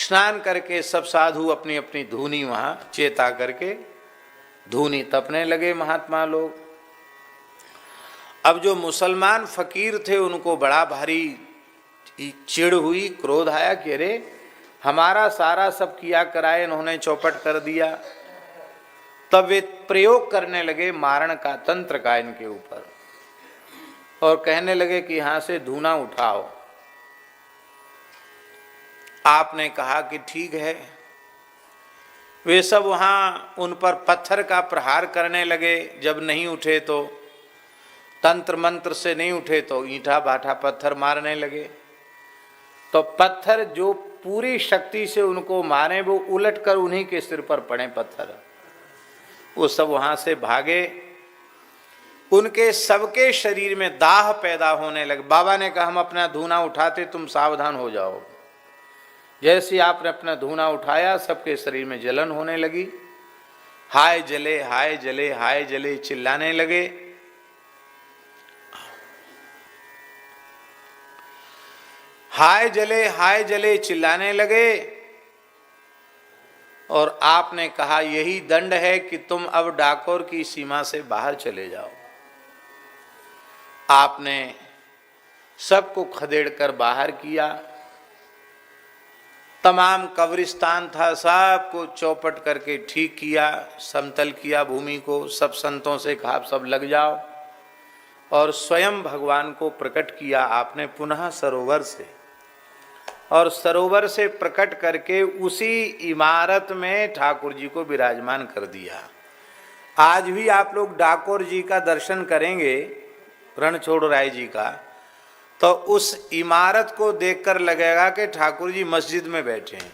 स्नान करके सब साधु अपनी अपनी धूनी वहां चेता करके धूनी तपने लगे महात्मा लोग। अब जो मुसलमान फकीर थे उनको बड़ा भारी चिढ़ हुई, क्रोध आया कि अरे हमारा सारा सब किया कराए इन्होंने चौपट कर दिया। तब वे प्रयोग करने लगे मारण का, तंत्र का इनके ऊपर, और कहने लगे कि यहां से धूना उठाओ। आपने कहा कि ठीक है। वे सब वहां उन पर पत्थर का प्रहार करने लगे। जब नहीं उठे तो तंत्र मंत्र से नहीं उठे तो ईंटा बाठा पत्थर मारने लगे। तो पत्थर जो पूरी शक्ति से उनको मारे वो उलट कर उन्हीं के सिर पर पड़े पत्थर। वो सब वहां से भागे। उनके सबके शरीर में दाह पैदा होने लगे। बाबा ने कहा हम अपना धूना उठाते, तुम सावधान हो जाओ। जैसे आपने अपना धूना उठाया सबके शरीर में जलन होने लगी। हाय जले हाय जले हाय जले चिल्लाने लगे। हाय जले चिल्लाने लगे। और आपने कहा यही दंड है कि तुम अब डाकोर की सीमा से बाहर चले जाओ। आपने सबको खदेड़ कर बाहर किया। तमाम कब्रिस्तान था सबको चौपट करके ठीक किया, समतल किया भूमि को। सब संतों से कहा सब लग जाओ। और स्वयं भगवान को प्रकट किया आपने पुनः सरोवर से। और सरोवर से प्रकट करके उसी इमारत में ठाकुर जी को विराजमान कर दिया। आज भी आप लोग डाकोर जी का दर्शन करेंगे, रणछोड़ राय जी का, तो उस इमारत को देखकर लगेगा कि ठाकुर जी मस्जिद में बैठे हैं।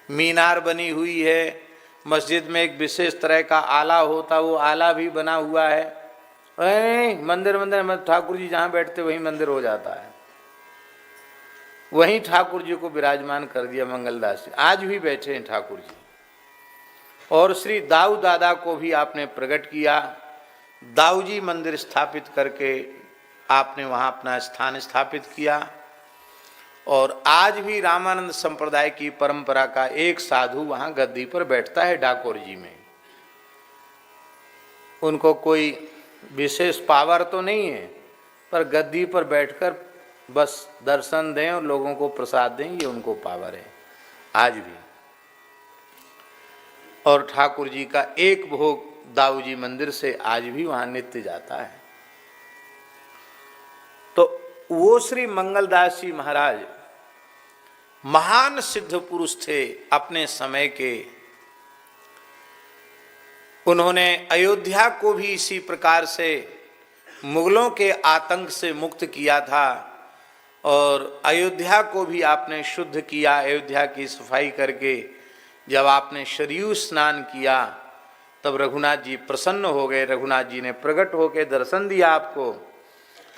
मीनार बनी हुई है। मस्जिद में एक विशेष तरह का आला होता, वो आला भी बना हुआ है। मंदिर ठाकुर जी जहाँ बैठते वहीं मंदिर हो जाता है। वहीं ठाकुर जी को विराजमान कर दिया मंगलदास जी। आज भी बैठे हैं ठाकुर जी। और श्री दाऊ दादा को भी आपने प्रकट किया। दाऊ जी मंदिर स्थापित करके आपने वहाँ अपना स्थान स्थापित किया। और आज भी रामानंद संप्रदाय की परंपरा का एक साधु वहाँ गद्दी पर बैठता है डाकोर जी में। उनको कोई विशेष पावर तो नहीं है, पर गद्दी पर बैठकर बस दर्शन दें और लोगों को प्रसाद दें, ये उनको पावर है आज भी। और ठाकुर जी का एक भोग दाऊ जी मंदिर से आज भी वहां नित्य जाता है। तो वो श्री मंगलदास जी महाराज महान सिद्ध पुरुष थे अपने समय के। उन्होंने अयोध्या को भी इसी प्रकार से मुगलों के आतंक से मुक्त किया था। और अयोध्या को भी आपने शुद्ध किया। अयोध्या की सफाई करके जब आपने सरयू स्नान किया तब रघुनाथ जी प्रसन्न हो गए। रघुनाथ जी ने प्रकट होकर दर्शन दिया आपको,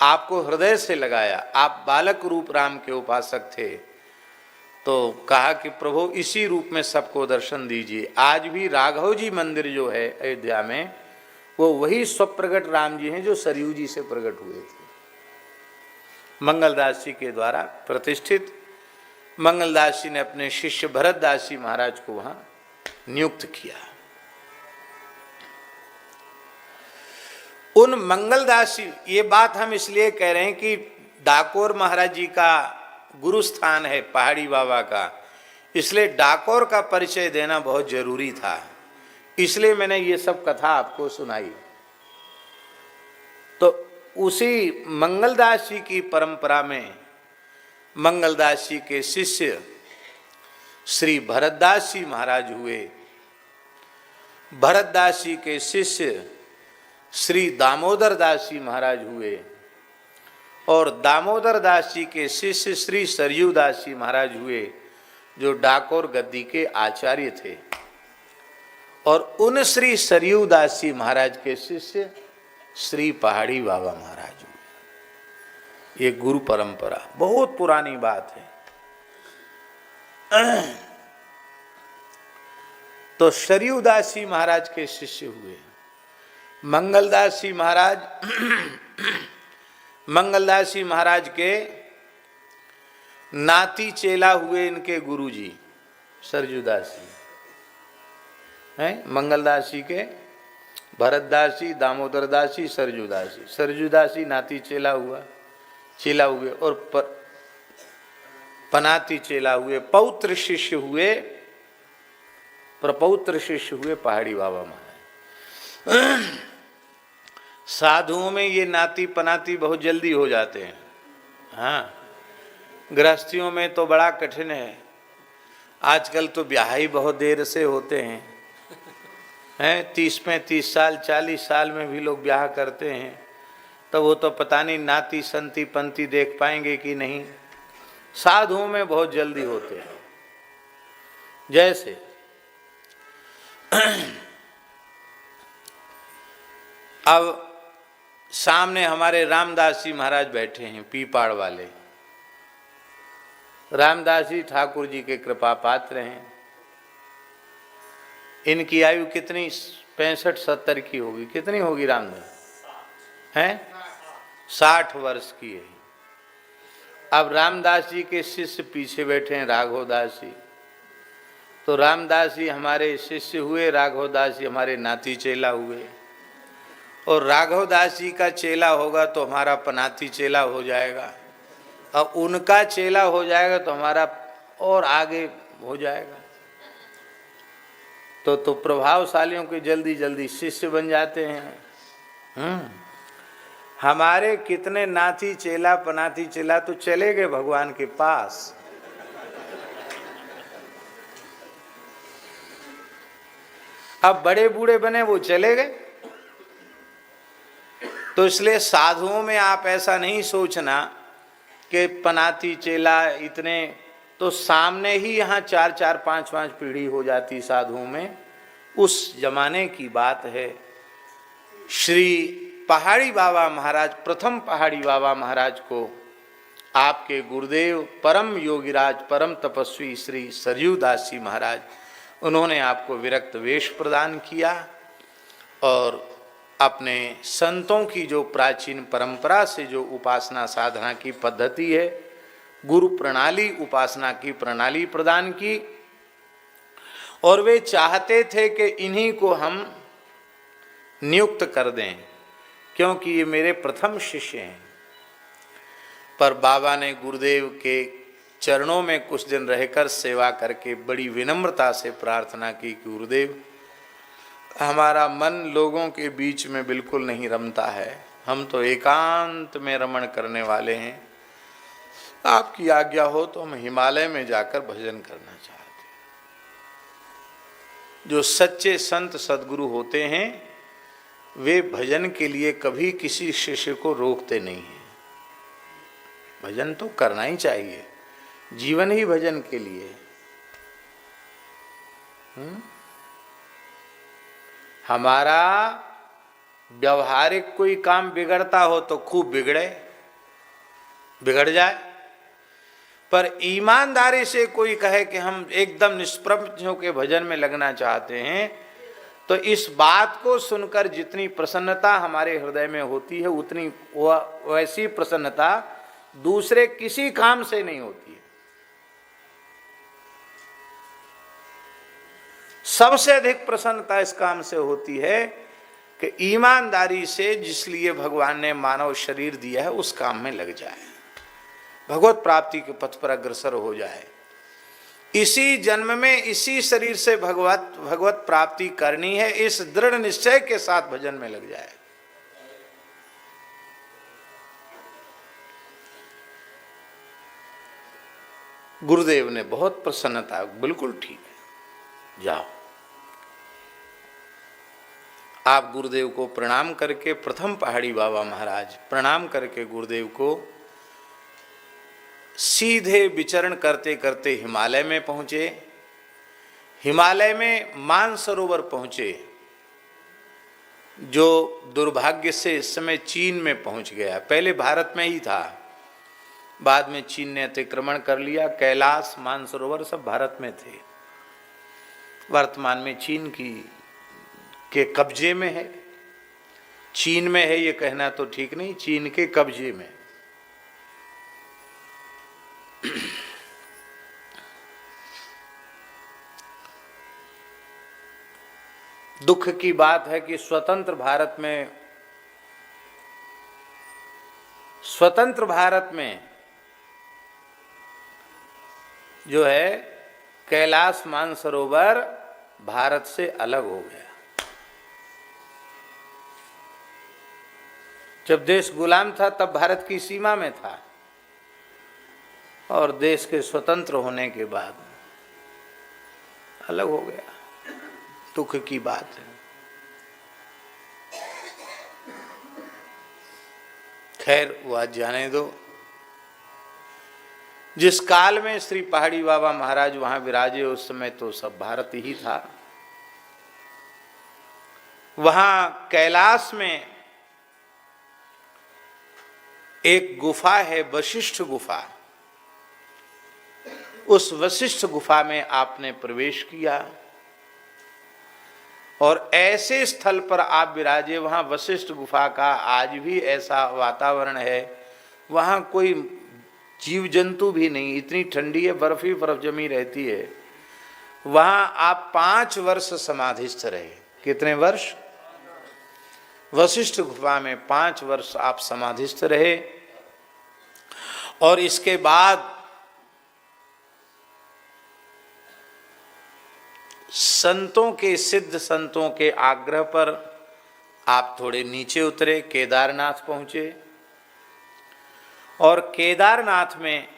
आपको हृदय से लगाया। आप बालक रूप राम के उपासक थे, तो कहा कि प्रभु इसी रूप में सबको दर्शन दीजिए। आज भी राघव जी मंदिर जो है अयोध्या में, वो वही स्वप्रगट राम जी हैं जो सरयू जी से प्रकट हुए थे, मंगलदास जी के द्वारा प्रतिष्ठित। मंगलदास जी ने अपने शिष्य भरतदास जी महाराज को वहां नियुक्त किया। उन मंगलदास जी, ये बात हम इसलिए कह रहे हैं कि डाकोर महाराज जी का गुरु स्थान है पहाड़ी बाबा का, इसलिए डाकोर का परिचय देना बहुत जरूरी था। इसलिए मैंने ये सब कथा आपको सुनाई। तो उसी मंगलदास जी की परंपरा में मंगलदास जी के शिष्य श्री भरतदास जी महाराज हुए। भरतदास जी के शिष्य श्री दामोदर दास जी महाराज हुए। और दामोदर दास जी के शिष्य श्री सरयू दास जी महाराज हुए, जो डाकोर गद्दी के आचार्य थे। और उन श्री सरयू दास जी महाराज के शिष्य श्री पहाड़ी बाबा महाराज हुए। ये गुरु परंपरा बहुत पुरानी बात है। तो सरयू दास जी महाराज के शिष्य हुए मंगलदास जी महाराज। मंगलदास जी महाराज के नाती चेला हुए इनके गुरुजी सरजूदासी है, मंगलदासी के भरतदासी, दामोदरदासी, सरजूदासी। सरजूदासी नाती चेला हुआ, चेला हुए, और पनाती चेला हुए, पौत्र शिष्य हुए, प्रपौत्र शिष्य हुए पहाड़ी बाबा महाराज। साधुओं में ये नाती पनाती बहुत जल्दी हो जाते हैं, हाँ, गृहस्थियों में तो बड़ा कठिन है। आजकल तो ब्याह ही बहुत देर से होते हैं, 30-35 साल 40 साल में भी लोग ब्याह करते हैं, तो वो तो पता नहीं नाती संती पंती देख पाएंगे कि नहीं। साधुओं में बहुत जल्दी होते हैं। जैसे अब सामने हमारे रामदास जी महाराज बैठे हैं, पीपाड़ वाले। रामदास जी ठाकुर जी के कृपा पात्र हैं। इनकी आयु कितनी 65-70 की होगी, कितनी होगी रामदास हैं? 60 वर्ष की है। अब रामदास जी के शिष्य पीछे बैठे हैं, राघवदास जी। तो रामदास जी हमारे शिष्य हुए, राघवदास जी हमारे नाती चेला हुए, और राघवदास जी का चेला होगा तो हमारा पनाती चेला हो जाएगा, और उनका चेला हो जाएगा तो हमारा और आगे हो जाएगा। तो प्रभावशालियों के जल्दी जल्दी शिष्य बन जाते हैं। हमारे कितने नाती चेला पनाती चेला तो चले गए भगवान के पास। अब बड़े बूढ़े बने, वो चले गए। तो इसलिए साधुओं में आप ऐसा नहीं सोचना कि पनाती चेला इतने, तो सामने ही यहाँ 4-4 5-5 पीढ़ी हो जाती साधुओं में। उस जमाने की बात है। श्री पहाड़ी बाबा महाराज, प्रथम पहाड़ी बाबा महाराज को आपके गुरुदेव परम योगीराज परम तपस्वी श्री सरयूदास जी महाराज, उन्होंने आपको विरक्त वेश प्रदान किया, और अपने संतों की जो प्राचीन परंपरा से जो उपासना साधना की पद्धति है, गुरु प्रणाली, उपासना की प्रणाली प्रदान की। और वे चाहते थे कि इन्हीं को हम नियुक्त कर दें, क्योंकि ये मेरे प्रथम शिष्य हैं। पर बाबा ने गुरुदेव के चरणों में कुछ दिन रहकर सेवा करके बड़ी विनम्रता से प्रार्थना की कि गुरुदेव, हमारा मन लोगों के बीच में बिल्कुल नहीं रमता है, हम तो एकांत में रमण करने वाले हैं। आपकी आज्ञा हो तो हम हिमालय में जाकर भजन करना चाहते हैं। जो सच्चे संत सद्गुरु होते हैं, वे भजन के लिए कभी किसी शिष्य को रोकते नहीं हैं। भजन तो करना ही चाहिए, जीवन ही भजन के लिए। हमारा व्यवहारिक कोई काम बिगड़ता हो तो खूब बिगड़ जाए, पर ईमानदारी से कोई कहे कि हम एकदम निष्प्रभ होकर भजन में लगना चाहते हैं, तो इस बात को सुनकर जितनी प्रसन्नता हमारे हृदय में होती है, उतनी वैसी प्रसन्नता दूसरे किसी काम से नहीं होती है। सबसे अधिक प्रसन्नता इस काम से होती है कि ईमानदारी से जिसलिए भगवान ने मानव शरीर दिया है उस काम में लग जाए, भगवत प्राप्ति के पथ पर अग्रसर हो जाए। इसी जन्म में इसी शरीर से भगवत प्राप्ति करनी है, इस दृढ़ निश्चय के साथ भजन में लग जाए। गुरुदेव ने बहुत प्रसन्नता, बिल्कुल ठीक है, जाओ। आप गुरुदेव को प्रणाम करके, प्रथम पहाड़ी बाबा महाराज प्रणाम करके गुरुदेव को सीधे विचरण करते करते हिमालय में पहुंचे। हिमालय में मानसरोवर पहुंचे, जो दुर्भाग्य से इस समय चीन में पहुंच गया। पहले भारत में ही था, बाद में चीन ने अतिक्रमण कर लिया। कैलाश, मानसरोवर सब भारत में थे, वर्तमान में चीन के कब्जे में है। चीन में है ये कहना तो ठीक नहीं, चीन के कब्जे में। दुख की बात है कि स्वतंत्र भारत में जो है कैलाश मानसरोवर भारत से अलग हो गया। जब देश गुलाम था तब भारत की सीमा में था, और देश के स्वतंत्र होने के बाद अलग हो गया। दुख की बात है। खैर वह जाने दो। जिस काल में श्री पहाड़ी बाबा महाराज वहां विराजे उस समय तो सब भारत ही था। वहां कैलाश में एक गुफा है, वशिष्ठ गुफा। उस वशिष्ठ गुफा में आपने प्रवेश किया और ऐसे स्थल पर आप विराजे, वहां वशिष्ठ गुफा का आज भी ऐसा वातावरण है, वहां कोई जीव जंतु भी नहीं, इतनी ठंडी है, बर्फ ही बर्फ जमी रहती है। वहां आप 5 वर्ष समाधिस्थ रहे। कितने वर्ष? वशिष्ठ गुफा में 5 वर्ष आप समाधिस्थ रहे। और इसके बाद संतों के, सिद्ध संतों के आग्रह पर आप थोड़े नीचे उतरे, केदारनाथ पहुंचे। और केदारनाथ में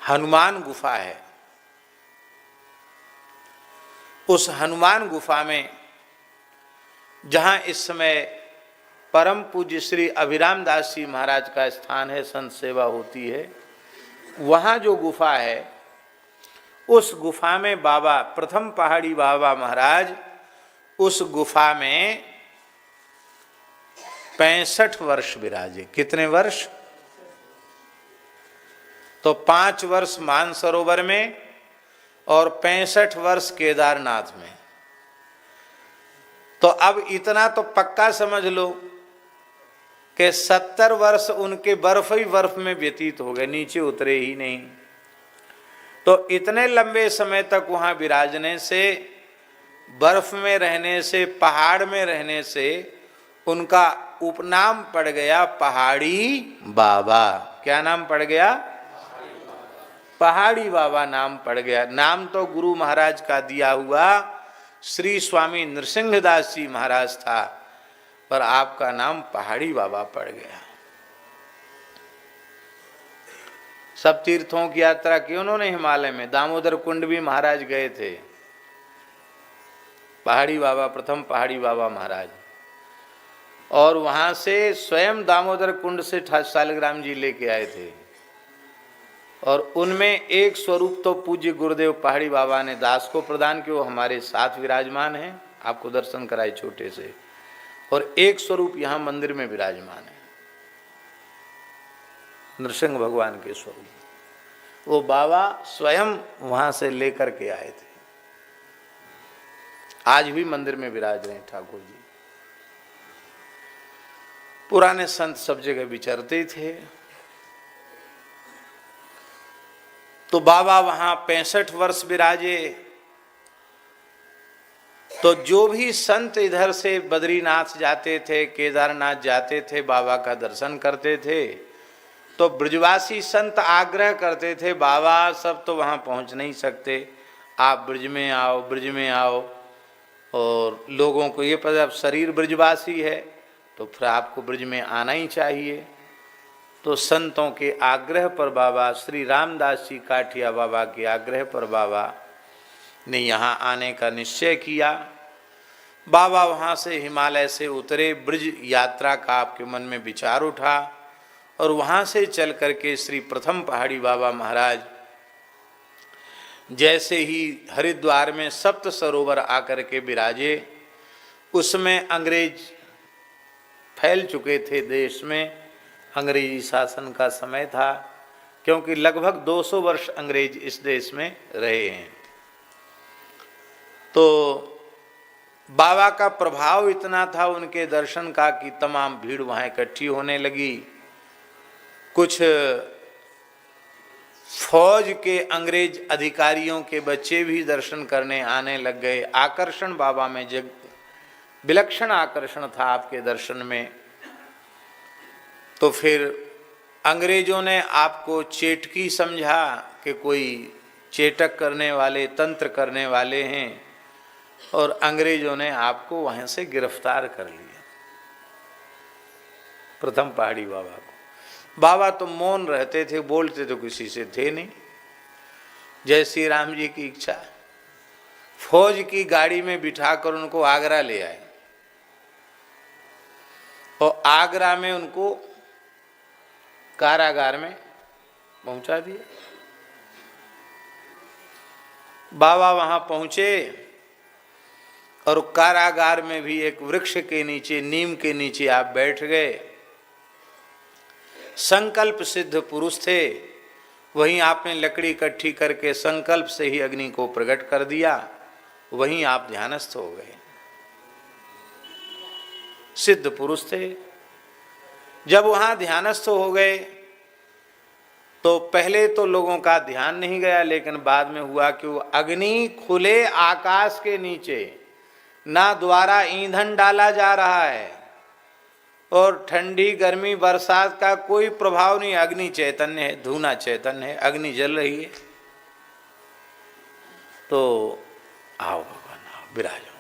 हनुमान गुफा है। उस हनुमान गुफा में जहां इस समय परम पूज्य श्री अभिराम दास जी महाराज का स्थान है, संत सेवा होती है, वहां जो गुफा है उस गुफा में बाबा, प्रथम पहाड़ी बाबा महाराज उस गुफा में 65 वर्ष विराजे। कितने वर्ष? तो 5 वर्ष मानसरोवर में और 65 वर्ष केदारनाथ में। तो अब इतना तो पक्का समझ लो कि 70 वर्ष उनके बर्फ ही बर्फ में व्यतीत हो गए, नीचे उतरे ही नहीं। तो इतने लंबे समय तक वहां विराजने से, बर्फ में रहने से, पहाड़ में रहने से उनका उपनाम पड़ गया पहाड़ी बाबा। क्या नाम पड़ गया? पहाड़ी बाबा नाम पड़ गया। नाम तो गुरु महाराज का दिया हुआ श्री स्वामी नृसिंहदास जी महाराज था, पर आपका नाम पहाड़ी बाबा पड़ गया। सब तीर्थों की यात्रा की उन्होंने हिमालय में। दामोदर कुंड भी महाराज गए थे। पहाड़ी बाबा, प्रथम पहाड़ी बाबा महाराज, और वहां से स्वयं दामोदर कुंड से शालिग्राम जी लेके आए थे। और उनमें एक स्वरूप तो पूज्य गुरुदेव पहाड़ी बाबा ने दास को प्रदान किया, वो हमारे साथ विराजमान हैं, आपको दर्शन कराए छोटे से। और एक स्वरूप यहाँ मंदिर में विराजमान है, नृसिंह भगवान के स्वरूप। वो बाबा स्वयं वहां से लेकर के आए थे। आज भी मंदिर में विराज रहे ठाकुर जी। पुराने संत सब जगह विचरते थे। तो बाबा वहां 65 वर्ष विराजे। तो जो भी संत इधर से बद्रीनाथ जाते थे, केदारनाथ जाते थे, बाबा का दर्शन करते थे, तो ब्रजवासी संत आग्रह करते थे, बाबा सब तो वहां पहुंच नहीं सकते, आप ब्रज में आओ, ब्रज में आओ। और लोगों को ये पता, शरीर ब्रजवासी है तो फिर आपको ब्रज में आना ही चाहिए। तो संतों के आग्रह पर बाबा, श्री रामदास जी काठिया बाबा के आग्रह पर बाबा ने यहाँ आने का निश्चय किया। बाबा वहाँ से हिमालय से उतरे, ब्रज यात्रा का आपके मन में विचार उठा, और वहाँ से चल करके श्री प्रथम पहाड़ी बाबा महाराज जैसे ही हरिद्वार में सप्त सरोवर आकर के विराजे, उसमें अंग्रेज फैल चुके थे देश में। अंग्रेजी शासन का समय था, क्योंकि लगभग 200 वर्ष अंग्रेज इस देश में रहे हैं। तो बाबा का प्रभाव इतना था उनके दर्शन का कि तमाम भीड़ वहाँ इकट्ठी होने लगी। कुछ फौज के अंग्रेज अधिकारियों के बच्चे भी दर्शन करने आने लग गए। आकर्षण बाबा में जग विलक्षण आकर्षण था आपके दर्शन में। तो फिर अंग्रेजों ने आपको चेटकी समझा कि कोई चेटक करने वाले, तंत्र करने वाले हैं, और अंग्रेजों ने आपको वहां से गिरफ्तार कर लिया, प्रथम पहाड़ी बाबा को। बाबा तो मौन रहते थे, बोलते तो किसी से थे नहीं। जय श्री राम जी की इच्छा, फौज की गाड़ी में बिठाकर उनको आगरा ले आए और आगरा में उनको कारागार में पहुंचा दिया। बाबा वहां पहुंचे और कारागार में भी एक वृक्ष के नीचे, नीम के नीचे आप बैठ गए। संकल्प सिद्ध पुरुष थे, वहीं आपने लकड़ी इकट्ठी करके संकल्प से ही अग्नि को प्रकट कर दिया, वहीं आप ध्यानस्थ हो गए। सिद्ध पुरुष थे। जब वहां ध्यानस्थ हो गए तो पहले तो लोगों का ध्यान नहीं गया, लेकिन बाद में हुआ कि वो अग्नि खुले आकाश के नीचे, ना द्वारा ईंधन डाला जा रहा है और ठंडी गर्मी बरसात का कोई प्रभाव नहीं, अग्नि चैतन्य है, धूना चैतन्य है, अग्नि जल रही है। तो आओ भगवान, आओ विराजो।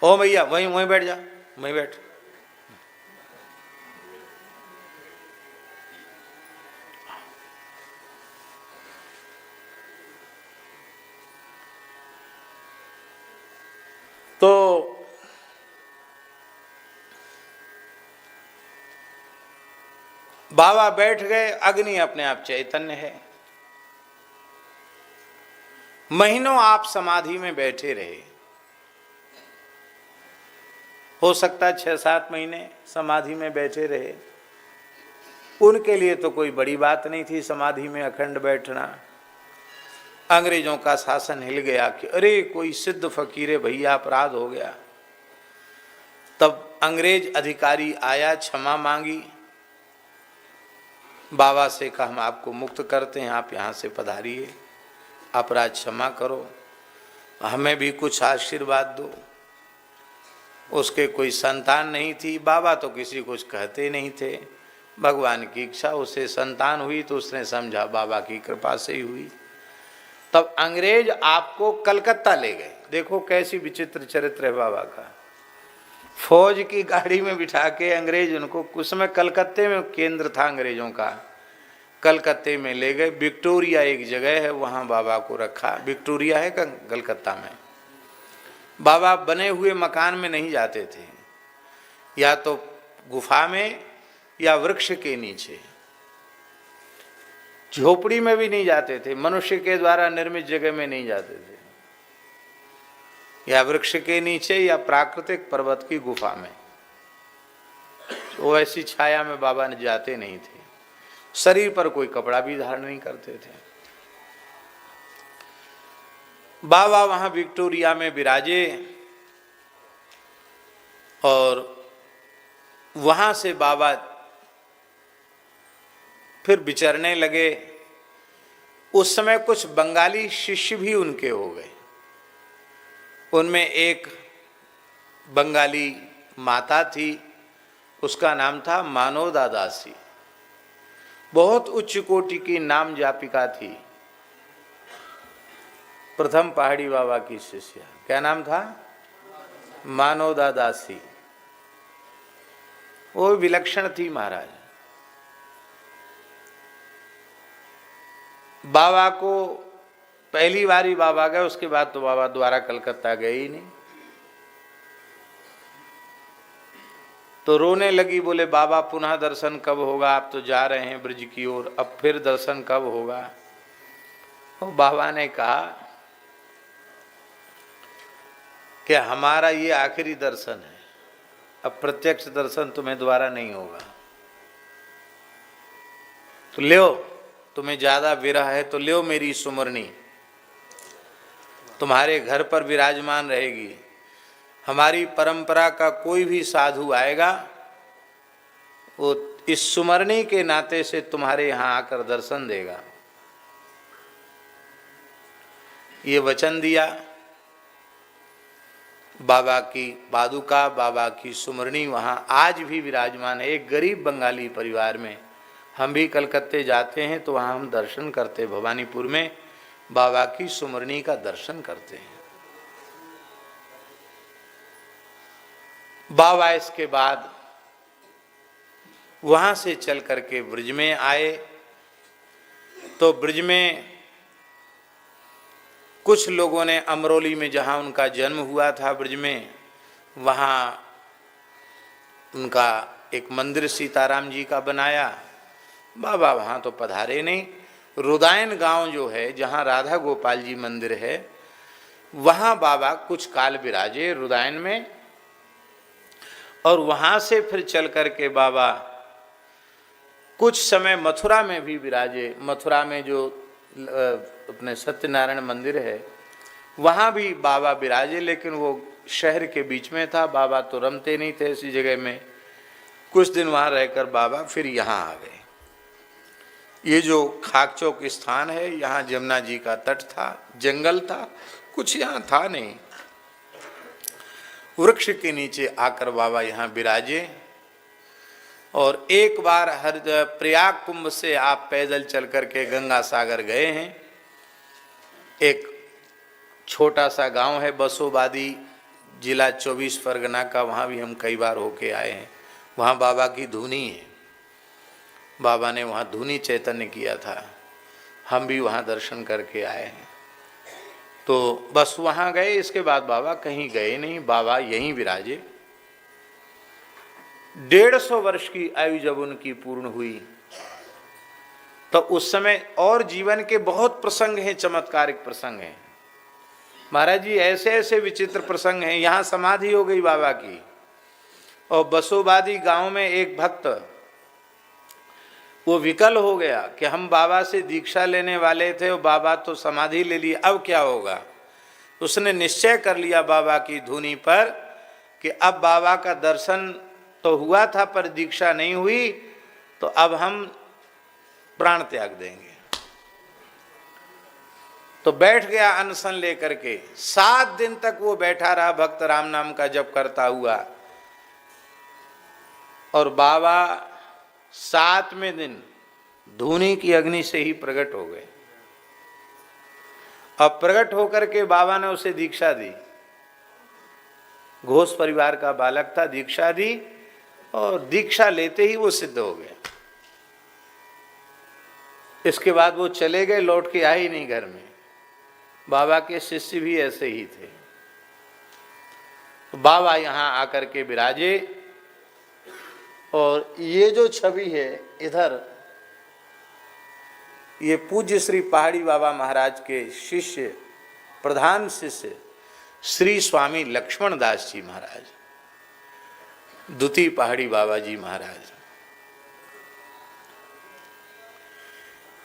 ओ भैया वहीं वहीं बैठ जा, वहीं बैठ। तो बाबा बैठ गए, अग्नि अपने आप चैतन्य है। महीनों आप समाधि में बैठे रहे, हो सकता है 6-7 महीने समाधि में बैठे रहे। उनके लिए तो कोई बड़ी बात नहीं थी समाधि में अखंड बैठना। अंग्रेजों का शासन हिल गया कि अरे कोई सिद्ध फकीर है भैया, अपराध हो गया। तब अंग्रेज अधिकारी आया, क्षमा मांगी, बाबा से कहा हम आपको मुक्त करते हैं, आप यहाँ से पधारिए, अपराध क्षमा करो, हमें भी कुछ आशीर्वाद दो। उसके कोई संतान नहीं थी, बाबा तो किसी कुछ कहते नहीं थे, भगवान की इच्छा, उसे संतान हुई तो उसने समझा बाबा की कृपा से ही हुई। तब अंग्रेज आपको कलकत्ता ले गए। देखो कैसी विचित्र चरित्र है बाबा का। फौज की गाड़ी में बिठा के अंग्रेज उनको, उस समय कलकत्ते में केंद्र था अंग्रेजों का, कलकत्ते में ले गए। विक्टोरिया एक जगह है, वहाँ बाबा को रखा। विक्टोरिया है कलकत्ता में। बाबा बने हुए मकान में नहीं जाते थे, या तो गुफा में या वृक्ष के नीचे, झोपड़ी में भी नहीं जाते थे, मनुष्य के द्वारा निर्मित जगह में नहीं जाते थे, या वृक्ष के नीचे या प्राकृतिक पर्वत की गुफा में। तो ऐसी छाया में बाबा ने जाते नहीं थे। शरीर पर कोई कपड़ा भी धारण नहीं करते थे। बाबा वहां विक्टोरिया में विराजे और वहां से बाबा फिर विचरने लगे। उस समय कुछ बंगाली शिष्य भी उनके हो गए। उनमें एक बंगाली माता थी, उसका नाम था मानोदा दासी, बहुत उच्च कोटि की नाम जापिका थी, प्रथम पहाड़ी बाबा की शिष्या। क्या नाम था? मानोदा दासी। वो विलक्षण थी महाराज। बाबा को पहली बारी बाबा गए, उसके बाद तो बाबा द्वारा कलकत्ता गए ही नहीं। तो रोने लगी, बोले बाबा पुनः दर्शन कब होगा, आप तो जा रहे हैं ब्रज की ओर, अब फिर दर्शन कब होगा। तो बाबा ने कहा कि हमारा ये आखिरी दर्शन है, अब प्रत्यक्ष दर्शन तुम्हें द्वारा नहीं होगा। तो लो, तुम्हें ज्यादा विरह है तो लो मेरी सुमरनी, तुम्हारे घर पर विराजमान रहेगी। हमारी परंपरा का कोई भी साधु आएगा, वो इस सुमरनी के नाते से तुम्हारे यहाँ आकर दर्शन देगा। ये वचन दिया। बाबा की पादुका, बाबा की सुमरनी वहाँ आज भी विराजमान है। एक गरीब बंगाली परिवार में, हम भी कलकत्ते जाते हैं तो वहाँ हम दर्शन करते, भवानीपुर में बाबा की सुमरनी का दर्शन करते हैं। बाबा इसके बाद वहाँ से चल करके ब्रज में आए। तो ब्रज में कुछ लोगों ने अमरोली में, जहाँ उनका जन्म हुआ था ब्रज में, वहाँ उनका एक मंदिर सीताराम जी का बनाया। बाबा वहाँ तो पधारे नहीं। रुदायन गांव जो है, जहाँ राधा गोपाल जी मंदिर है, वहाँ बाबा कुछ काल विराजे रुदायन में। और वहाँ से फिर चल करके बाबा कुछ समय मथुरा में भी विराजे। मथुरा में जो अपने सत्यनारायण मंदिर है, वहाँ भी बाबा विराजे, लेकिन वो शहर के बीच में था। बाबा तो रमते नहीं थे ऐसी जगह में। कुछ दिन वहाँ रहकर बाबा फिर यहाँ आ गए। ये जो खाकचौक स्थान है, यहाँ जमुना जी का तट था, जंगल था, कुछ यहाँ था नहीं। वृक्ष के नीचे आकर बाबा यहाँ विराजे। और एक बार हर प्रयाग कुंभ से आप पैदल चल करके गंगा सागर गए हैं। एक छोटा सा गांव है बसोबादी, जिला 24 परगना का, वहाँ भी हम कई बार होके आए हैं। वहाँ बाबा की धुनी है। बाबा ने वहाँ धुनी चैतन्य किया था, हम भी वहाँ दर्शन करके आए हैं। तो बस वहाँ गए, इसके बाद बाबा कहीं गए नहीं। बाबा यहीं विराजे। 150 वर्ष की आयु जब उनकी पूर्ण हुई, तो उस समय और जीवन के बहुत प्रसंग हैं, चमत्कारिक प्रसंग हैं महाराज जी। ऐसे ऐसे विचित्र प्रसंग हैं। यहाँ समाधि हो गई बाबा की, और बसोबादी गांव में एक भक्त वो विकल हो गया कि हम बाबा से दीक्षा लेने वाले थे और बाबा तो समाधि ले ली, अब क्या होगा। उसने निश्चय कर लिया बाबा की धुनी पर कि अब बाबा का दर्शन तो हुआ था पर दीक्षा नहीं हुई, तो अब हम प्राण त्याग देंगे। तो बैठ गया अनशन लेकर के। 7 दिन तक वो बैठा रहा, भक्त राम नाम का जप करता हुआ। और बाबा 7वें दिन धुनी की अग्नि से ही प्रकट हो गए। अब प्रकट होकर के बाबा ने उसे दीक्षा दी। घोष परिवार का बालक था, दीक्षा दी, और दीक्षा लेते ही वो सिद्ध हो गया। इसके बाद वो चले गए, लौट के आए ही नहीं घर में। बाबा के शिष्य भी ऐसे ही थे। तो बाबा यहाँ आकर के विराजे। और ये जो छवि है इधर, ये पूज्य श्री पहाड़ी बाबा महाराज के शिष्य, प्रधान शिष्य श्री स्वामी लक्ष्मण दास जी महाराज, द्वितीय पहाड़ी बाबा जी महाराज।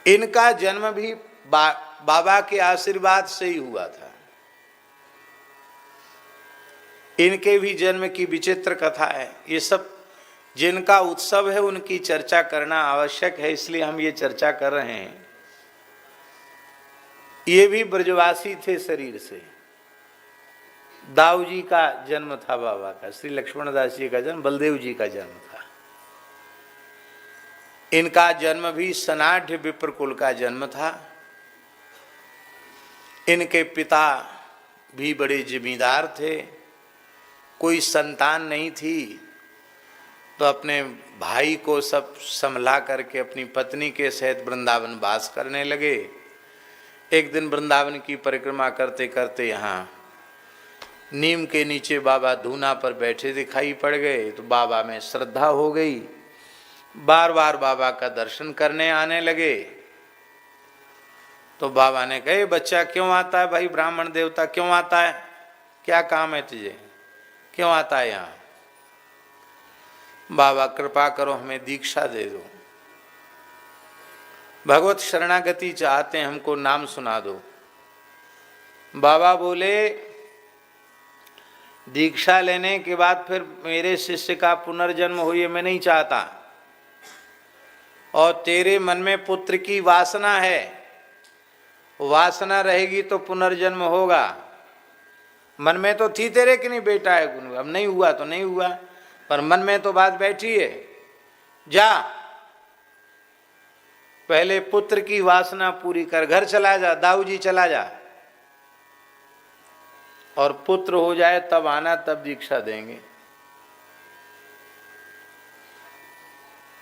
इनका जन्म भी बाबा के आशीर्वाद से ही हुआ था। इनके भी जन्म की विचित्र कथा है। ये सब जिनका उत्सव है उनकी चर्चा करना आवश्यक है, इसलिए हम ये चर्चा कर रहे हैं। ये भी ब्रजवासी थे शरीर से। दाऊ जी का जन्म था बाबा का, श्री लक्ष्मण दास जी का जन्म बलदेव जी का जन्म था। इनका जन्म भी सनाढ़ विप्र कुल का जन्म था। इनके पिता भी बड़े जमींदार थे, कोई संतान नहीं थी, तो अपने भाई को सब संभला करके अपनी पत्नी के सहित वृंदावन वास करने लगे। एक दिन वृंदावन की परिक्रमा करते करते यहाँ नीम के नीचे बाबा धूना पर बैठे दिखाई पड़ गए। तो बाबा में श्रद्धा हो गई, बार बार बाबा का दर्शन करने आने लगे। तो बाबा ने कहे, बच्चा क्यों आता है भाई, ब्राह्मण देवता क्यों आता है, क्या काम है तुझे, क्यों आता है यहाँ। बाबा कृपा करो हमें दीक्षा दे दो, भगवत शरणागति चाहते हैं, हमको नाम सुना दो। बाबा बोले, दीक्षा लेने के बाद फिर मेरे शिष्य का पुनर्जन्म हो, ये मैं नहीं चाहता। और तेरे मन में पुत्र की वासना है, वासना रहेगी तो पुनर्जन्म होगा। मन में तो थी तेरे कि नहीं बेटा है, अब नहीं हुआ तो नहीं हुआ, पर मन में तो बात बैठी है। जा पहले पुत्र की वासना पूरी कर, घर चला जा, दाऊजी चला जा, और पुत्र हो जाए तब आना, तब दीक्षा देंगे।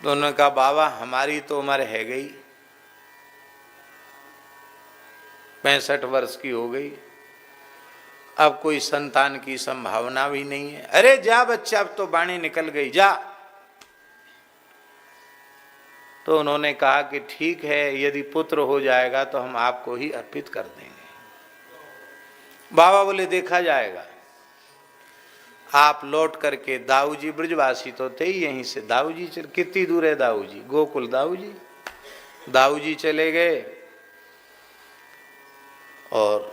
तो उन्होंने कहा बाबा हमारी तो उम्र है गई, 65 वर्ष की हो गई, अब कोई संतान की संभावना भी नहीं है। अरे जा बच्चा, अब तो वाणी निकल गई, जा। तो उन्होंने कहा कि ठीक है, यदि पुत्र हो जाएगा तो हम आपको ही अर्पित कर देंगे। बाबा बोले देखा जाएगा। आप लौट करके, दाऊजी ब्रजवासी तो थे ही यहीं से, दाऊजी चल, कितनी दूर है दाऊजी, गोकुल दाऊजी। दाऊजी चले गए और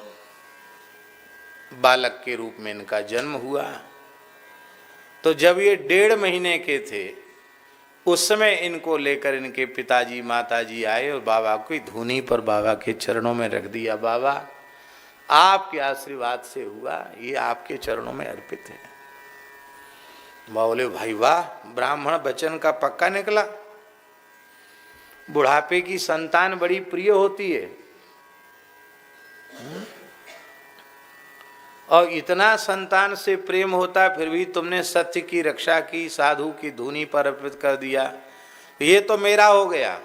बालक के रूप में इनका जन्म हुआ। तो जब ये 1.5 महीने के थे, उस समय इनको लेकर इनके पिताजी माताजी आए और बाबा को धूनी पर बाबा के चरणों में रख दिया। बाबा आपके आशीर्वाद से हुआ, ये आपके चरणों में अर्पित है। बोले भाई वाह, ब्राह्मण वचन का पक्का निकला। बुढ़ापे की संतान बड़ी प्रिय होती है, और इतना संतान से प्रेम होता है, फिर भी तुमने सत्य की रक्षा की, साधु की धूनी पर अर्पित कर दिया। ये तो मेरा हो गया।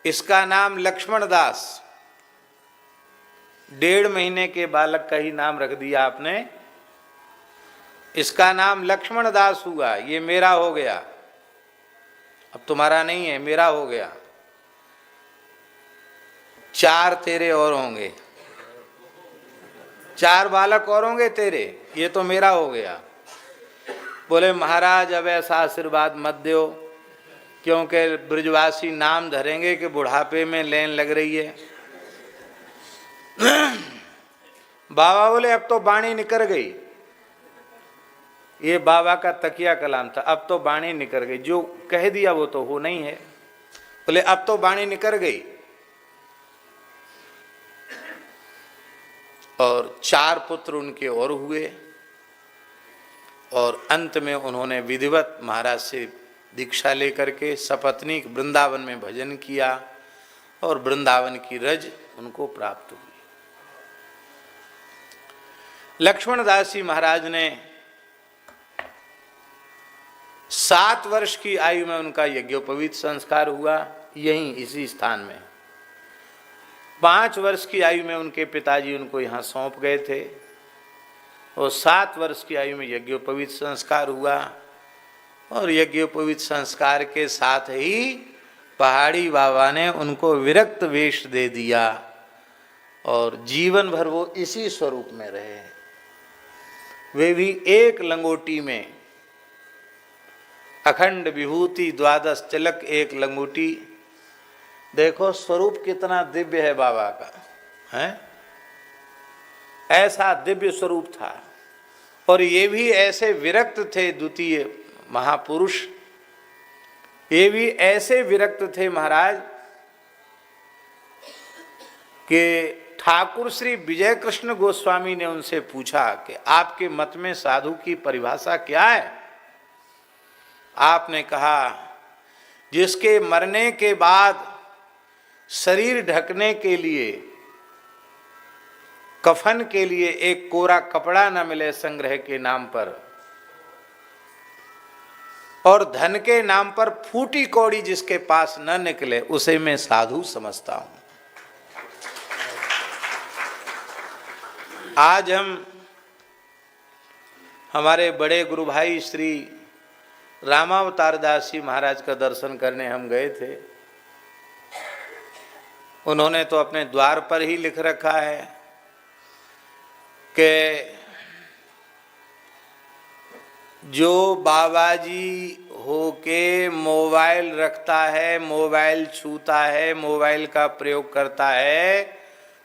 इसका नाम लक्ष्मण दास, 1.5 महीने के बालक का ही नाम रख दिया आपने। इसका नाम लक्ष्मण दास हुआ, ये मेरा हो गया। अब तुम्हारा नहीं है, मेरा हो गया। 4 तेरे और होंगे, 4 बालक और होंगे तेरे, ये तो मेरा हो गया। बोले महाराज अब ऐसा आशीर्वाद मत दो, क्योंकि ब्रजवासी नाम धरेंगे कि बुढ़ापे में लेन लग रही है। बाबा बोले अब तो वाणी निकल गई। ये बाबा का तकिया कलाम था, अब तो वाणी निकल गई, जो कह दिया वो तो हो नहीं है। बोले अब तो वाणी निकल गई। और 4 पुत्र उनके और हुए, और अंत में उन्होंने विधिवत महाराज से दीक्षा लेकर के सपत्नीक वृंदावन में भजन किया, और वृंदावन की रज उनको प्राप्त हुई। लक्ष्मणदास जी महाराज ने 7 वर्ष की आयु में उनका यज्ञोपवीत संस्कार हुआ, यहीं इसी स्थान में। 5 वर्ष की आयु में उनके पिताजी उनको यहाँ सौंप गए थे, और 7 वर्ष की आयु में यज्ञोपवीत संस्कार हुआ। और यज्ञोपवीत संस्कार के साथ ही पहाड़ी बाबा ने उनको विरक्त वेश दे दिया, और जीवन भर वो इसी स्वरूप में रहे। वे भी एक लंगोटी में, अखंड विभूति 12 तिलक एक लंगोटी। देखो स्वरूप कितना दिव्य है बाबा का, है ऐसा दिव्य स्वरूप था। और ये भी ऐसे विरक्त थे, द्वितीय महापुरुष, ये भी ऐसे विरक्त थे महाराज कि ठाकुर श्री विजय कृष्ण गोस्वामी ने उनसे पूछा कि आपके मत में साधु की परिभाषा क्या है। आपने कहा जिसके मरने के बाद शरीर ढकने के लिए, कफन के लिए एक कोरा कपड़ा न मिले संग्रह के नाम पर, और धन के नाम पर फूटी कौड़ी जिसके पास न निकले, उसे मैं साधु समझता हूं। आज हम हमारे बड़े गुरु भाई श्री रामावतार दास जी महाराज का दर्शन करने हम गए थे। उन्होंने तो अपने द्वार पर ही लिख रखा है कि जो बाबाजी होके मोबाइल रखता है, मोबाइल छूता है, मोबाइल का प्रयोग करता है,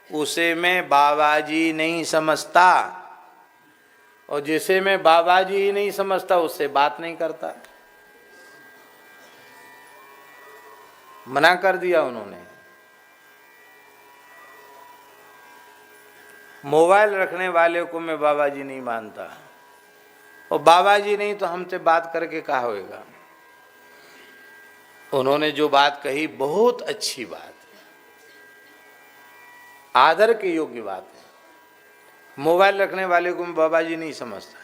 उसे मैं बाबाजी नहीं समझता, और जिसे मैं बाबाजी ही नहीं समझता उससे बात नहीं करता। मना कर दिया उन्होंने। मोबाइल रखने वाले को मैं बाबा जी नहीं मानता, और बाबा जी नहीं तो हमसे बात करके क्या होएगा। उन्होंने जो बात कही बहुत अच्छी बात है, आदर के योग्य बात है। मोबाइल रखने वाले को मैं बाबा जी नहीं समझता।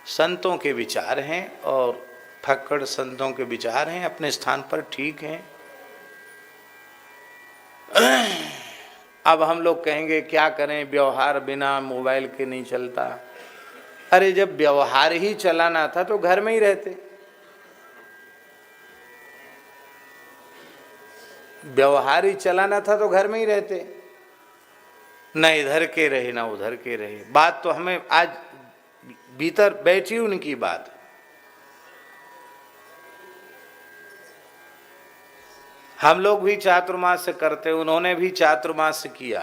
संतों के विचार हैं और फक्कड़ संतों के विचार हैं, अपने स्थान पर ठीक हैं। अब हम लोग कहेंगे क्या करें, व्यवहार बिना मोबाइल के नहीं चलता। अरे जब व्यवहार ही चलाना था तो घर में ही रहते। व्यवहार ही चलाना था तो घर में ही रहते, न इधर के रहे ना उधर के रहे। बात तो हमें आज भीतर बैठी उनकी बात। हम लोग भी चातुर्मास करते, उन्होंने भी चातुर्मास किया,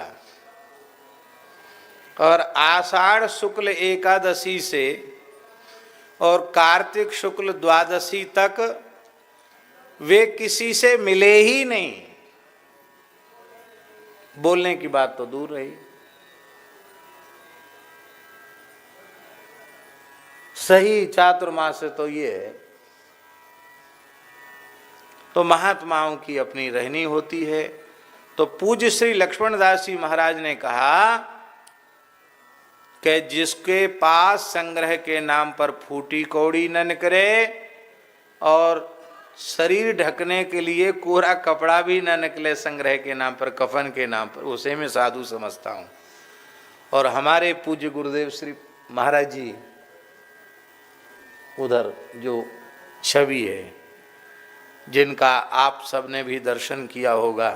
और आषाढ़ शुक्ल एकादशी से और कार्तिक शुक्ल द्वादशी तक वे किसी से मिले ही नहीं। बोलने की बात तो दूर रही। सही चातुर्मास तो ये है। तो महात्माओं की अपनी रहनी होती है। तो पूज्य श्री लक्ष्मण दास जी महाराज ने कहा कि जिसके पास संग्रह के नाम पर फूटी कौड़ी न निकले और शरीर ढकने के लिए कोरा कपड़ा भी न निकले संग्रह के नाम पर, कफन के नाम पर, उसे मैं साधु समझता हूँ। और हमारे पूज्य गुरुदेव श्री महाराज जी उधर जो छवि है, जिनका आप सबने भी दर्शन किया होगा,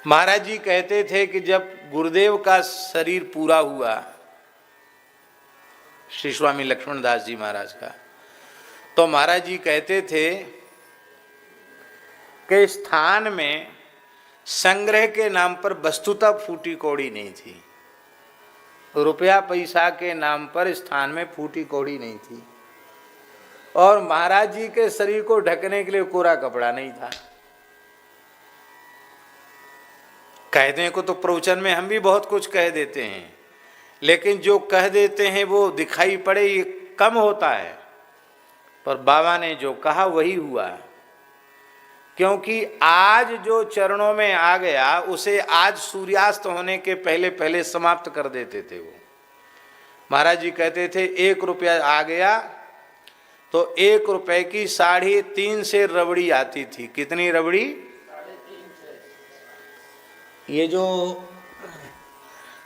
महाराज जी कहते थे कि जब गुरुदेव का शरीर पूरा हुआ, श्री स्वामी लक्ष्मण दास जी महाराज का, तो महाराज जी कहते थे कि स्थान में संग्रह के नाम पर वस्तुतः फूटी कौड़ी नहीं थी। रुपया पैसा के नाम पर स्थान में फूटी कौड़ी नहीं थी, और महाराज जी के शरीर को ढकने के लिए कोरा कपड़ा नहीं था। कहने को तो प्रवचन में हम भी बहुत कुछ कह देते हैं, लेकिन जो कह देते हैं वो दिखाई पड़े ये कम होता है। पर बाबा ने जो कहा वही हुआ, क्योंकि आज जो चरणों में आ गया उसे आज सूर्यास्त होने के पहले पहले समाप्त कर देते थे वो। महाराज जी कहते थे 1 रुपया आ गया तो 1 रुपए की 3.5 से रबड़ी आती थी। कितनी रबड़ी? ये जो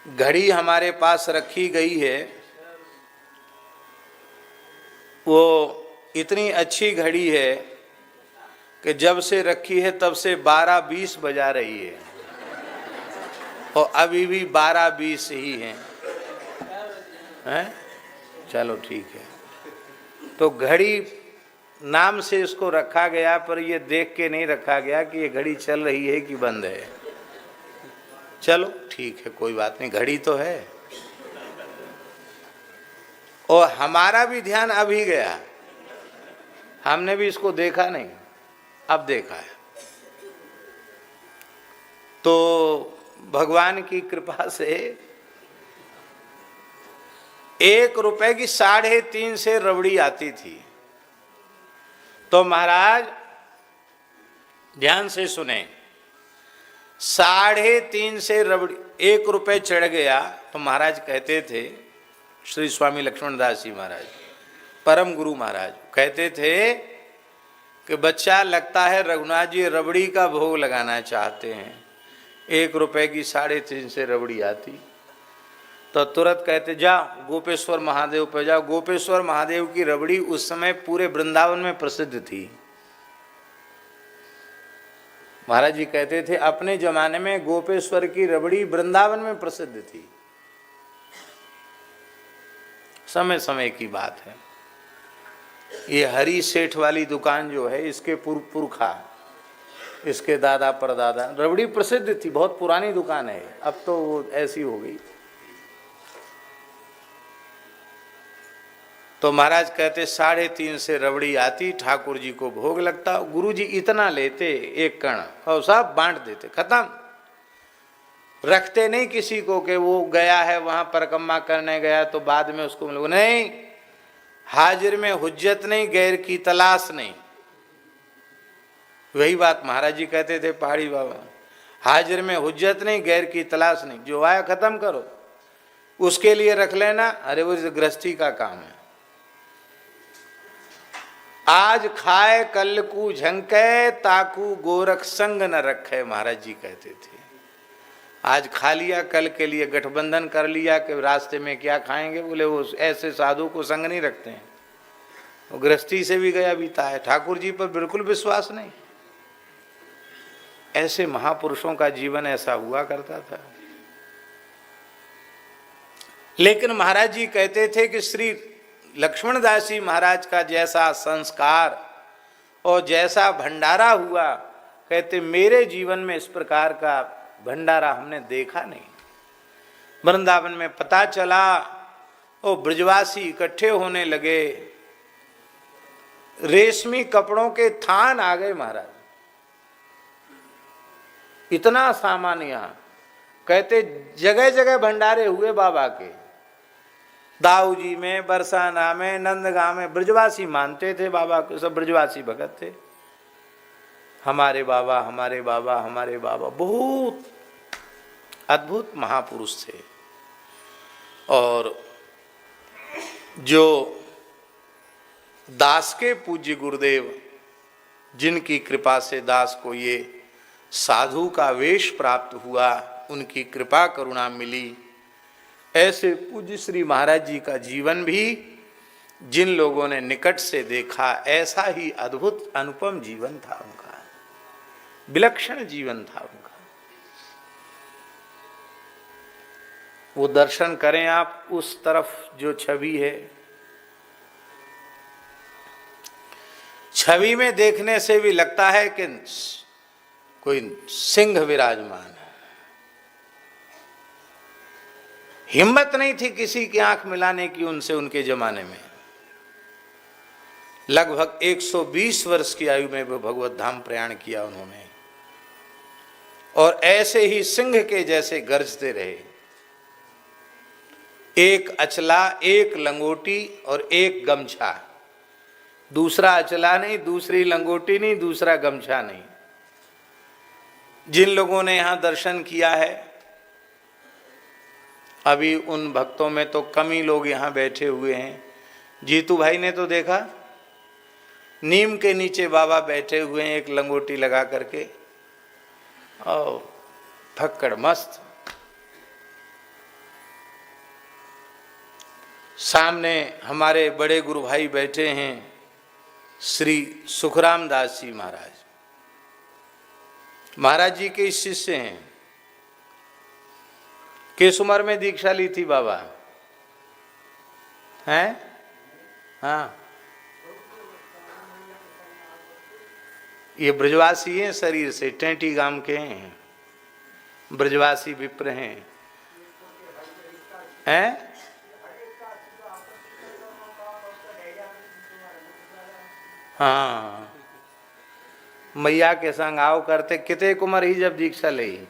घड़ी हमारे पास रखी गई है वो इतनी अच्छी घड़ी है कि जब से रखी है तब से 12:20 बजा रही है, और अभी भी 12:20 ही हैं। चलो ठीक है। तो घड़ी नाम से इसको रखा गया, पर ये देख के नहीं रखा गया कि ये घड़ी चल रही है कि बंद है। चलो ठीक है, कोई बात नहीं, घड़ी तो है। और हमारा भी ध्यान अभी गया, हमने भी इसको देखा नहीं, अब देखा है। तो भगवान की कृपा से 1 रुपए की 3.5 से रबड़ी आती थी। तो महाराज ध्यान से सुने, 3.5 से रबड़ी 1 रुपए चढ़ गया तो महाराज कहते थे, श्री स्वामी लक्ष्मण दास जी महाराज परम गुरु महाराज कहते थे कि बच्चा लगता है रघुनाथ जी रबड़ी का भोग लगाना चाहते हैं। 1 रुपए की 3.5 से रबड़ी आती तो तुरंत कहते जा गोपेश्वर महादेव पे जाओ। गोपेश्वर महादेव की रबड़ी उस समय पूरे वृंदावन में प्रसिद्ध थी। महाराज जी कहते थे अपने जमाने में गोपेश्वर की रबड़ी वृंदावन में प्रसिद्ध थी। समय समय की बात है। ये हरी सेठ वाली दुकान जो है, इसके पुरखा, इसके दादा परदादा रबड़ी प्रसिद्ध थी, बहुत पुरानी दुकान है। अब तो वो ऐसी हो गई। तो महाराज कहते 3:30 से रबड़ी आती, ठाकुर जी को भोग लगता, गुरु जी इतना लेते एक कण और सब बांट देते, खत्म। रखते नहीं किसी को कि वो गया है वहां परिक्रमा करने गया तो बाद में उसको मिलो, नहीं। हाजिर में हुज्जत नहीं, गैर की तलाश नहीं। वही बात महाराज जी कहते थे पहाड़ी बाबा, हाजिर में हुज्जत नहीं, गैर की तलाश नहीं, जो आया खत्म करो, उसके लिए रख लेना। अरे वो गृहस्थी का काम है। आज खाए कल को झंके, ताकू गोरख संग न रखे, महाराज जी कहते थे। आज खा लिया, कल के लिए गठबंधन कर लिया कि रास्ते में क्या खाएंगे, बोले वो ऐसे साधु को संग नहीं रखते हैं, वो गृहस्थी से भी गया बीता है, ठाकुर जी पर बिल्कुल विश्वास नहीं। ऐसे महापुरुषों का जीवन ऐसा हुआ करता था। लेकिन महाराज जी कहते थे कि श्री लक्ष्मणदास जी महाराज का जैसा संस्कार और जैसा भंडारा हुआ, कहते मेरे जीवन में इस प्रकार का भंडारा हमने देखा नहीं। वृंदावन में पता चला और ब्रजवासी इकट्ठे होने लगे, रेशमी कपड़ों के थान आ गए महाराज, इतना सामान यहाँ। कहते जगह जगह भंडारे हुए बाबा के, दाऊ जी में, बरसाना में, नंदगांव में। ब्रजवासी मानते थे बाबा को, सब ब्रजवासी भगत थे, हमारे बाबा हमारे बाबा हमारे बाबा। बहुत अद्भुत महापुरुष थे। और जो दास के पूज्य गुरुदेव, जिनकी कृपा से दास को ये साधु का वेश प्राप्त हुआ, उनकी कृपा करुणा मिली, ऐसे पूज्य श्री महाराज जी का जीवन भी जिन लोगों ने निकट से देखा, ऐसा ही अद्भुत अनुपम जीवन था उनका, विलक्षण जीवन था उनका। वो दर्शन करें आप, उस तरफ जो छवि है, छवि में देखने से भी लगता है कि कोई सिंह विराजमान है। हिम्मत नहीं थी किसी की आंख मिलाने की उनसे, उनके जमाने में। लगभग 120 वर्ष की आयु में वो भगवत धाम प्रयाण किया उन्होंने, और ऐसे ही सिंह के जैसे गरजते रहे। एक अचला, एक लंगोटी और एक गमछा, दूसरा अचला नहीं, दूसरी लंगोटी नहीं, दूसरा गमछा नहीं। जिन लोगों ने यहाँ दर्शन किया है, अभी उन भक्तों में तो कम ही लोग यहाँ बैठे हुए हैं। जीतू भाई ने तो देखा, नीम के नीचे बाबा बैठे हुए हैं एक लंगोटी लगा करके, और फक्कड़ मस्त। सामने हमारे बड़े गुरु भाई बैठे हैं, श्री सुखराम दास जी महाराज, महाराज जी के शिष्य हैं। किस उम्र में दीक्षा ली थी बाबा? हैं? हाँ, ये ब्रजवासी हैं, शरीर से टेंटी गांव के हैं, ब्रजवासी विप्र हैं। हैं? हाँ, मैया के संग आओ करते। कितने उम्र ही जब दीक्षा ली?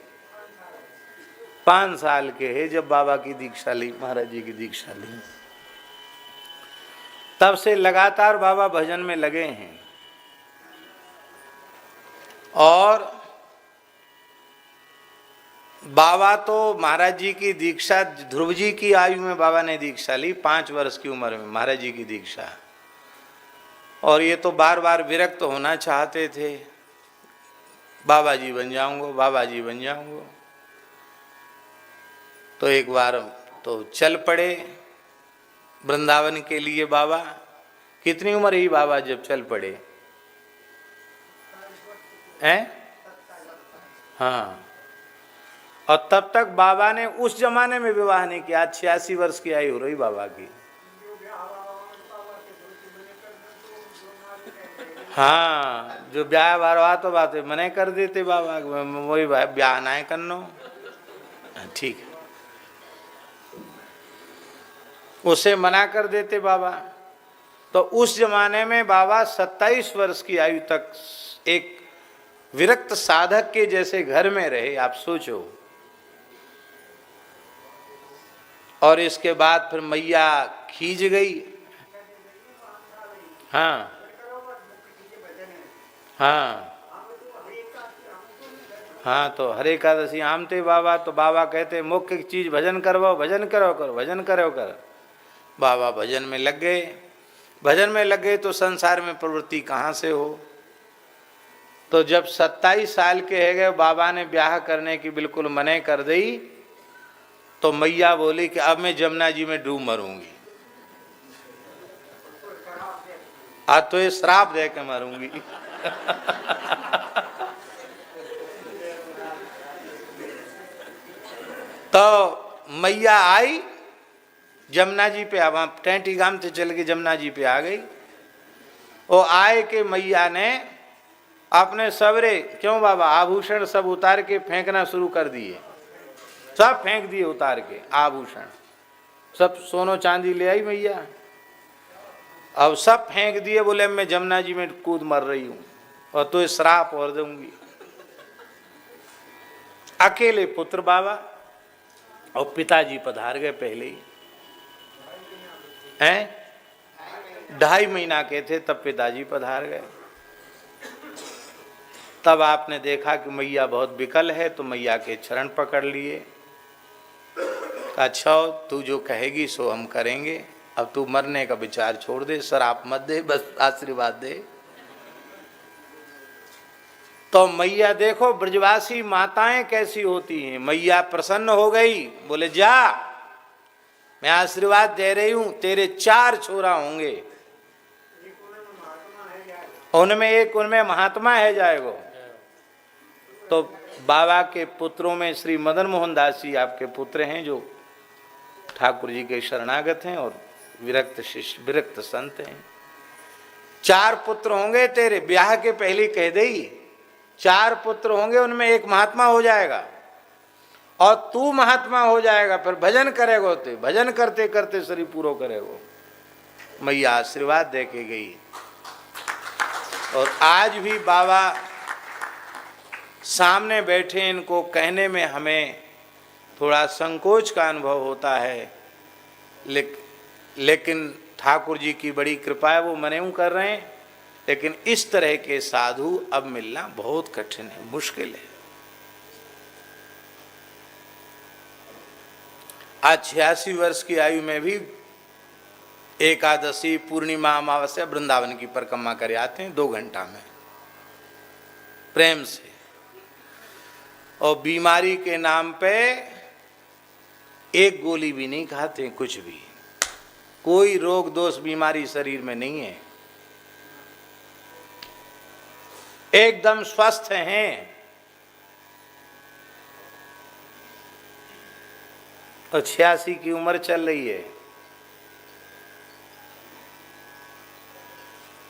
5 साल के है जब बाबा की दीक्षा ली, महाराज जी की दीक्षा ली। तब से लगातार बाबा भजन में लगे हैं। और बाबा तो महाराज जी की दीक्षा, ध्रुव जी की आयु में बाबा ने दीक्षा ली, 5 वर्ष की उम्र में महाराज जी की दीक्षा। और ये तो बार बार विरक्त होना चाहते थे, बाबा जी बन जाऊंगा, बाबा जी बन जाऊंगा। तो एक बार तो चल पड़े वृंदावन के लिए बाबा। कितनी उम्र ही बाबा जब चल पड़े? हैं? हाँ। और तब तक बाबा ने उस जमाने में विवाह नहीं किया। 86 वर्ष की आयु हो रही बाबा की। हाँ, जो ब्याह बारवा तो बात मने कर देते बाबा, वही ब्याह ना करनो, ठीक है, उसे मना कर देते बाबा। तो उस जमाने में बाबा 27 वर्ष की आयु तक एक विरक्त साधक के जैसे घर में रहे, आप सोचो। और इसके बाद फिर मैया खींच गई। हाँ हाँ हाँ, तो हरे एकादशी आमते बाबा, तो बाबा कहते मुख्य चीज भजन करवाओ, भजन करो करो, भजन करो कर। बाबा भजन में लग गए। भजन में लग गए तो संसार में प्रवृत्ति कहाँ से हो। तो जब 27 साल के है गए, बाबा ने ब्याह करने की बिल्कुल मने कर दी। तो मैया बोली कि अब मैं जमुना जी में डूब मरूंगी। आज तो ये श्राप दे के मरूंगी। तो मैया आई जमुना जी पे, वहां टेंटी गांव से चल के जमुना जी पे आ गई। वो आए के मैया ने अपने सवरे, क्यों बाबा, आभूषण सब उतार के फेंकना शुरू कर दिए। सब फेंक दिए उतार के आभूषण, सब सोनो चांदी ले आई मैया। अब सब फेंक दिए, बोले मैं जमुना जी में कूद मर रही हूं और तो श्राप और दूंगी। अकेले पुत्र बाबा और पिताजी पधार गए पहले ही हैं। 2.5 महीना के थे तब पिताजी पधार गए। तब आपने देखा कि मैया बहुत विकल है, तो मैया के चरण पकड़ लिए। अच्छा तू जो कहेगी सो हम करेंगे, अब तू मरने का विचार छोड़ दे, श्राप मत दे, बस आशीर्वाद दे। तो मैया देखो ब्रजवासी माताएं कैसी होती हैं। मैया प्रसन्न हो गई, बोले जा मैं आशीर्वाद दे रही हूं, तेरे 4 छोरा होंगे, उनमें महात्मा है जाएगा। तो बाबा के पुत्रों में श्री मदन मोहन दास जी आपके पुत्र हैं, जो ठाकुर जी के शरणागत हैं और विरक्त शिष्य, विरक्त संत हैं। 4 पुत्र होंगे तेरे, ब्याह के पहले कह दई 4 पुत्र होंगे, उनमें एक महात्मा हो जाएगा और तू महात्मा हो जाएगा। फिर भजन करेगो, ते भजन करते करते शरीर पूरा करेगो। मैया आशीर्वाद दे के गई। और आज भी बाबा सामने बैठे, इनको कहने में हमें थोड़ा संकोच का अनुभव होता है, लेकिन ठाकुर जी की बड़ी कृपा है, वो मने कर रहे हैं। लेकिन इस तरह के साधु अब मिलना बहुत कठिन है, मुश्किल है। आज 86 वर्ष की आयु में भी एकादशी, पूर्णिमा, अमावस्या वृंदावन की परिक्रमा करे आते हैं 2 घंटा में प्रेम से। और बीमारी के नाम पे एक गोली भी नहीं खाते, कुछ भी, कोई रोग दोष बीमारी शरीर में नहीं है, एकदम स्वस्थ हैं। और 86 की उम्र चल रही है।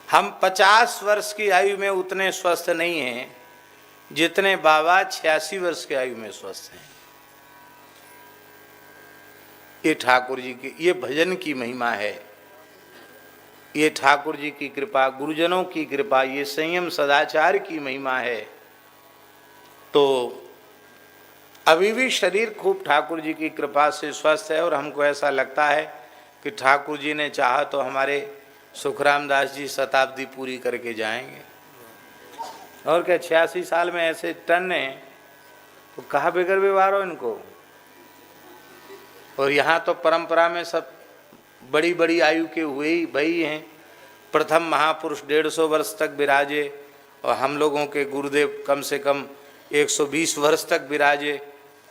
हम 50 वर्ष की आयु में उतने स्वस्थ नहीं हैं जितने बाबा 86 वर्ष की आयु में स्वस्थ हैं। ये ठाकुर जी की, ये भजन की महिमा है, ये ठाकुर जी की कृपा, गुरुजनों की कृपा, ये संयम सदाचार की महिमा है। तो अभी भी शरीर खूब ठाकुर जी की कृपा से स्वस्थ है। और हमको ऐसा लगता है कि ठाकुर जी ने चाहा तो हमारे सुखराम दास जी शताब्दी पूरी करके जाएंगे। और क्या 86 साल में ऐसे टन हैं, तो कहाँ बेगर व्यवहार हो इनको। और यहाँ तो परंपरा में सब बड़ी बड़ी आयु के हुए ही भाई हैं। प्रथम महापुरुष 150 वर्ष तक विराजे और हम लोगों के गुरुदेव कम से कम 120 वर्ष तक विराजे,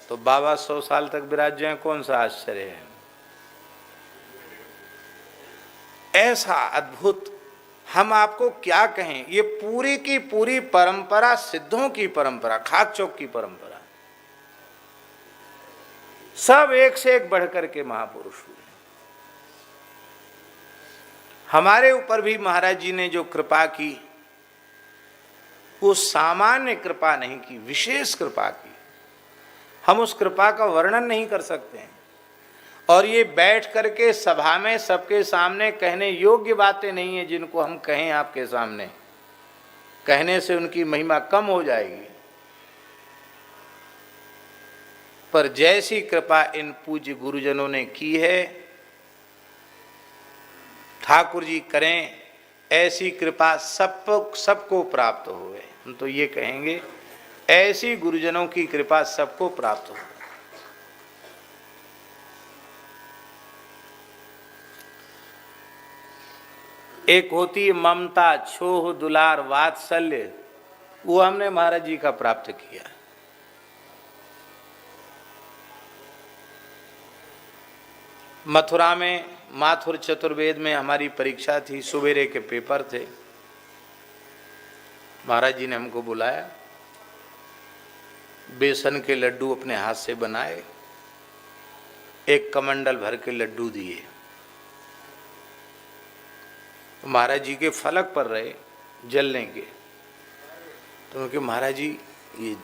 तो बाबा 100 साल तक विराज जाए, कौन सा आश्चर्य है। ऐसा अद्भुत, हम आपको क्या कहें, ये पूरी की पूरी परंपरा सिद्धों की परंपरा, खाक चौक की परंपरा, सब एक से एक बढ़कर के महापुरुष हुए। हमारे ऊपर भी महाराज जी ने जो कृपा की, वो सामान्य कृपा नहीं की, विशेष कृपा की। हम उस कृपा का वर्णन नहीं कर सकते हैं। और ये बैठ करके सभा में सबके सामने कहने योग्य बातें नहीं है जिनको हम कहें आपके सामने, कहने से उनकी महिमा कम हो जाएगी। पर जैसी कृपा इन पूज्य गुरुजनों ने की है, ठाकुर जी करें ऐसी कृपा सबको प्राप्त होवे। हम तो ये कहेंगे ऐसी गुरुजनों की कृपा सबको प्राप्त हो। एक होती है ममता, छोह, दुलार, वात्सल्य, वो हमने महाराज जी का प्राप्त किया। मथुरा में माथुर चतुर्वेद में हमारी परीक्षा थी, सवेरे के पेपर थे। महाराज जी ने हमको बुलाया, बेसन के लड्डू अपने हाथ से बनाए, एक कमंडल भर के लड्डू दिए। महाराज जी के फलक पर रहे जलने के, तो उनके महाराज जी ये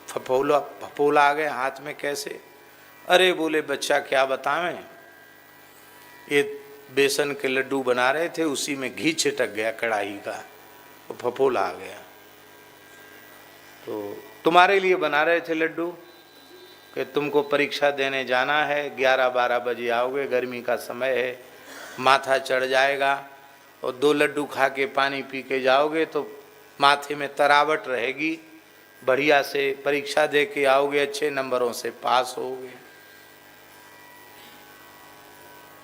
फपोला आ गए हाथ में कैसे? अरे बोले बच्चा क्या बतावें, ये बेसन के लड्डू बना रहे थे, उसी में घी छिटक गया कढ़ाई का, वो फपोला आ गया। तो तुम्हारे लिए बना रहे थे लड्डू कि तुमको परीक्षा देने जाना है, 11-12 बजे आओगे, गर्मी का समय है, माथा चढ़ जाएगा, और 2 लड्डू खा के पानी पी के जाओगे तो माथे में तरावट रहेगी, बढ़िया से परीक्षा दे के आओगे, अच्छे नंबरों से पास होगे।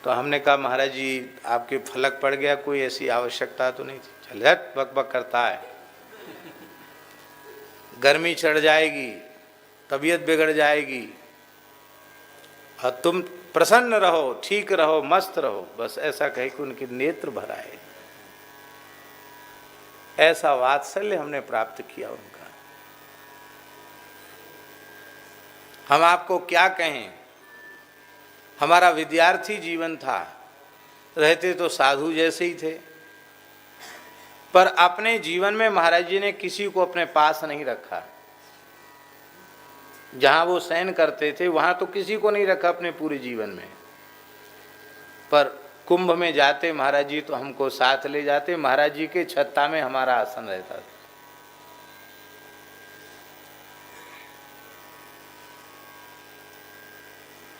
तो हमने कहा महाराज जी आपके फलक पड़ गया, कोई ऐसी आवश्यकता तो नहीं थी। चल हट, बक बक करता है, गर्मी चढ़ जाएगी, तबीयत बिगड़ जाएगी, और तुम प्रसन्न रहो, ठीक रहो, मस्त रहो, बस ऐसा कहे कि उनके नेत्र भर आए। ऐसा वात्सल्य हमने प्राप्त किया उनका। हम आपको क्या कहें, हमारा विद्यार्थी जीवन था, रहते तो साधु जैसे ही थे, पर अपने जीवन में महाराज जी ने किसी को अपने पास नहीं रखा। जहां वो शयन करते थे वहां तो किसी को नहीं रखा अपने पूरे जीवन में, पर कुंभ में जाते महाराज जी तो हमको साथ ले जाते, महाराज जी के छत्ता में हमारा आसन रहता था।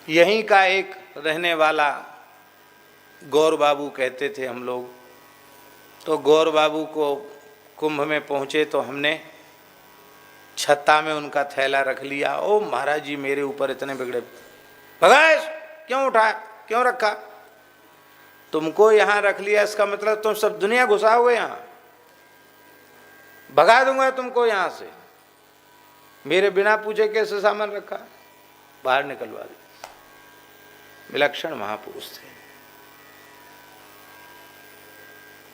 यहीं का एक रहने वाला गौर बाबू कहते थे हम लोग, तो गौर बाबू को कुंभ में पहुँचे तो हमने छत्ता में उनका थैला रख लिया। ओ महाराज जी मेरे ऊपर इतने बिगड़े, भगाश क्यों उठा, क्यों रखा? तुमको यहाँ रख लिया इसका मतलब तुम सब दुनिया घुसाओगे यहाँ, भगा दूंगा तुमको यहाँ से। मेरे बिना पूछे कैसे सामान रखा, बाहर निकलवा दे। विलक्षण महापुरुष थे।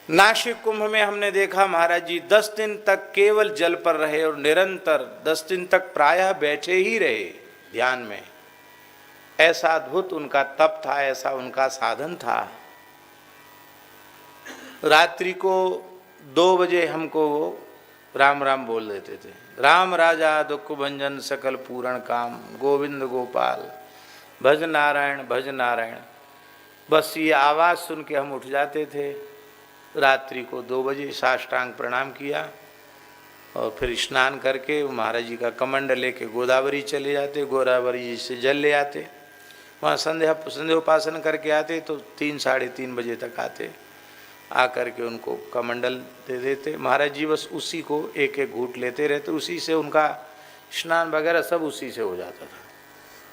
नासिक कुंभ में हमने देखा महाराज जी 10 दिन तक केवल जल पर रहे और निरंतर 10 दिन तक प्रायः बैठे ही रहे ध्यान में। ऐसा अद्भुत उनका तप था, ऐसा उनका साधन था। रात्रि को 2 बजे हमको राम राम बोल देते थे। राम राजा दुख भंजन सकल पूर्ण काम, गोविंद गोपाल भज नारायण भज नारायण। बस ये आवाज़ सुन के हम उठ जाते थे। रात्रि को 2 बजे साष्टांग प्रणाम किया और फिर स्नान करके महाराज जी का कमंडल लेके गोदावरी चले जाते, गोदावरी जी से जल ले आते, वहाँ संध्योपासन करके आते तो 3-3:30 बजे तक आते। आकर के उनको कमंडल दे देते। महाराज जी बस उसी को एक एक घूंट लेते रहते, उसी से उनका स्नान वगैरह सब उसी से हो जाता था।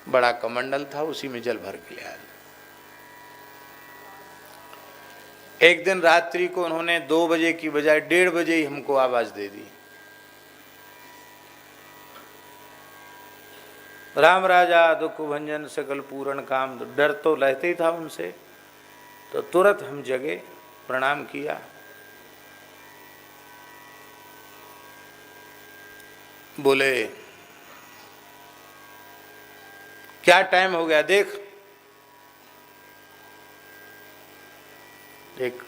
बड़ा कमंडल था, उसी में जल भर के ले आए। एक दिन रात्रि को उन्होंने 2 बजे की बजाय 1:30 बजे ही हमको आवाज दे दी, राम राजा दुख भंजन सकल पूर्ण काम। डर तो रहते ही था उनसे, तो तुरंत हम जगे, प्रणाम किया। बोले क्या टाइम हो गया देख। एक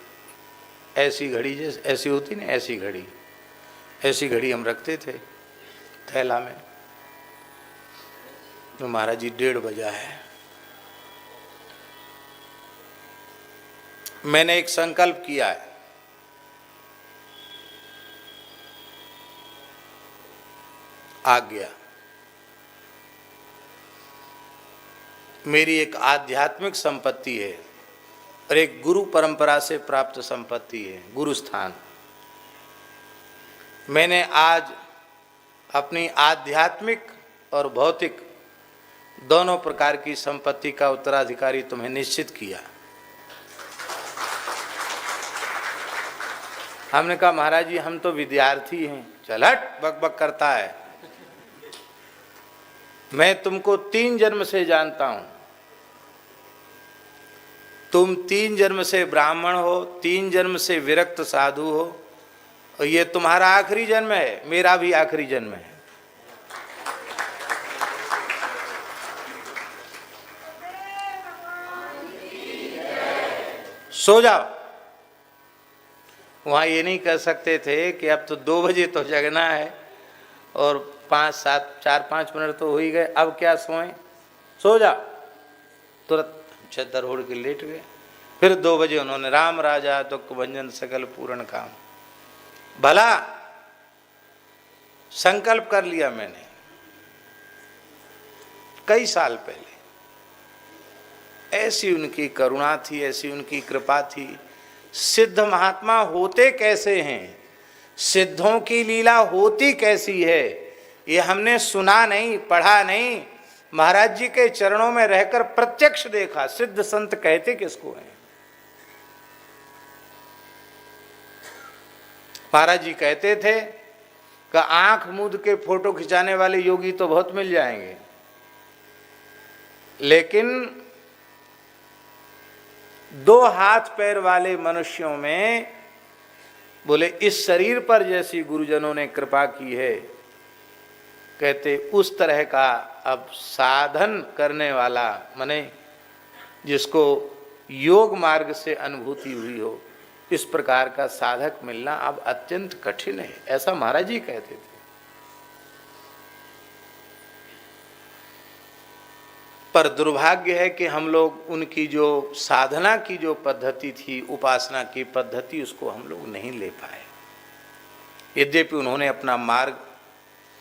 ऐसी घड़ी, जैसे ऐसी होती ना, ऐसी घड़ी हम रखते थे थैला में। तो महाराज जी 1:30 बजा है। मैंने एक संकल्प किया है, आज्ञा। मेरी एक आध्यात्मिक संपत्ति है और एक गुरु परंपरा से प्राप्त संपत्ति है, गुरु स्थान। मैंने आज अपनी आध्यात्मिक और भौतिक दोनों प्रकार की संपत्ति का उत्तराधिकारी तुम्हें निश्चित किया। हमने कहा महाराज जी हम तो विद्यार्थी हैं। चल हट, बक बक करता है। मैं तुमको 3 जन्म से जानता हूं। तुम 3 जन्म से ब्राह्मण हो, 3 जन्म से विरक्त साधु हो, और ये तुम्हारा आखिरी जन्म है, मेरा भी आखिरी जन्म है। सो जाओ। वहां ये नहीं कह सकते थे कि अब तो 2 बजे तो जगना है और 4-5 मिनट तो हो ही गए, अब क्या सोएं। सो जा। तुरंत चद्दर ओढ़ के लेट गए। फिर 2 बजे उन्होंने राम राजा दुख भंजन सकल पूर्ण काम। भला संकल्प कर लिया मैंने कई साल पहले। ऐसी उनकी करुणा थी, ऐसी उनकी कृपा थी। सिद्ध महात्मा होते कैसे हैं, सिद्धों की लीला होती कैसी है, ये हमने सुना नहीं, पढ़ा नहीं, महाराज जी के चरणों में रहकर प्रत्यक्ष देखा। सिद्ध संत कहते किसको हैं? महाराज जी कहते थे कि आंख मूंद के फोटो खिंचाने वाले योगी तो बहुत मिल जाएंगे, लेकिन 2 हाथ पैर वाले मनुष्यों में बोले इस शरीर पर जैसी गुरुजनों ने कृपा की है, कहते उस तरह का अब साधन करने वाला, माने जिसको योग मार्ग से अनुभूति हुई हो, इस प्रकार का साधक मिलना अब अत्यंत कठिन है। ऐसा महाराज जी कहते थे। पर दुर्भाग्य है कि हम लोग उनकी जो साधना की जो पद्धति थी, उपासना की पद्धति, उसको हम लोग नहीं ले पाए। यद्यपि उन्होंने अपना मार्ग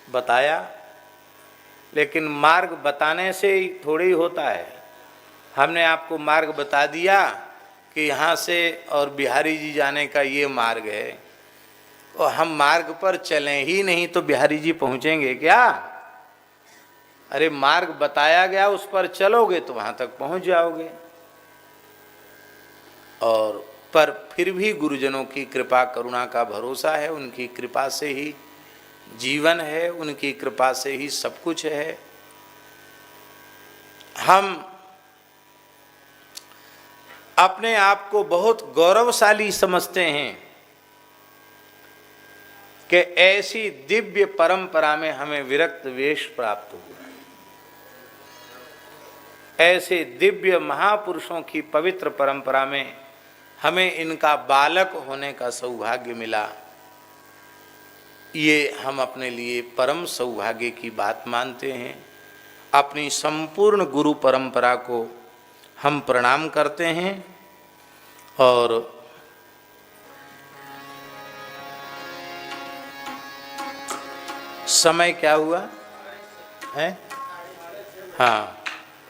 बताया, लेकिन मार्ग बताने से ही थोड़ी ही होता है। हमने आपको मार्ग बता दिया कि यहाँ से और बिहारी जी जाने का ये मार्ग है, और हम मार्ग पर चलें ही नहीं तो बिहारी जी पहुँचेंगे क्या? अरे मार्ग बताया गया, उस पर चलोगे तो वहाँ तक पहुँच जाओगे। और पर फिर भी गुरुजनों की कृपा करुणा का भरोसा है। उनकी कृपा से ही जीवन है, उनकी कृपा से ही सब कुछ है। हम अपने आप को बहुत गौरवशाली समझते हैं कि ऐसी दिव्य परंपरा में हमें विरक्त वेश प्राप्त हुआ। ऐसे दिव्य महापुरुषों की पवित्र परंपरा में हमें इनका बालक होने का सौभाग्य मिला। ये हम अपने लिए परम सौभाग्य की बात मानते हैं। अपनी संपूर्ण गुरु परंपरा को हम प्रणाम करते हैं। और समय क्या हुआ है? हाँ,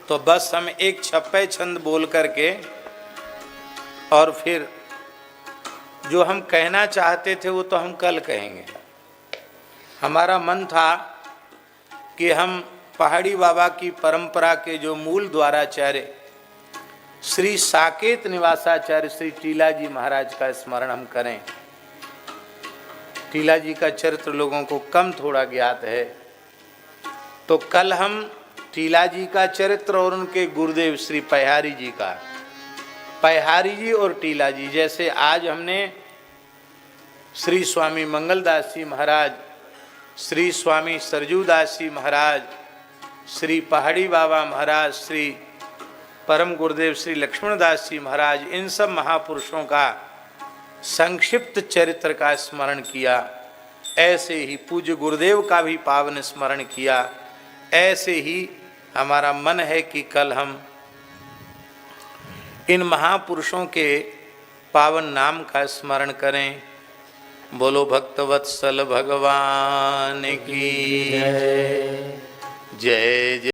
तो बस हम एक छप्पे छंद बोल करके और फिर जो हम कहना चाहते थे वो तो हम कल कहेंगे। हमारा मन था कि हम पहाड़ी बाबा की परंपरा के जो मूल द्वाराचार्य श्री साकेत निवासाचार्य श्री टीला जी महाराज का स्मरण हम करें। टीला जी का चरित्र लोगों को कम थोड़ा ज्ञात है, तो कल हम टीला जी का चरित्र और उनके गुरुदेव श्री पहाड़ी जी का, पहाड़ी जी और टीला जी, जैसे आज हमने श्री स्वामी मंगलदास जी महाराज, श्री स्वामी सरजूदास जी महाराज, श्री पहाड़ी बाबा महाराज, श्री परम गुरुदेव श्री लक्ष्मणदास जी महाराज, इन सब महापुरुषों का संक्षिप्त चरित्र का स्मरण किया। ऐसे ही पूज्य गुरुदेव का भी पावन स्मरण किया। ऐसे ही हमारा मन है कि कल हम इन महापुरुषों के पावन नाम का स्मरण करें। बोलो भक्तवत्सल भगवान की जय जय।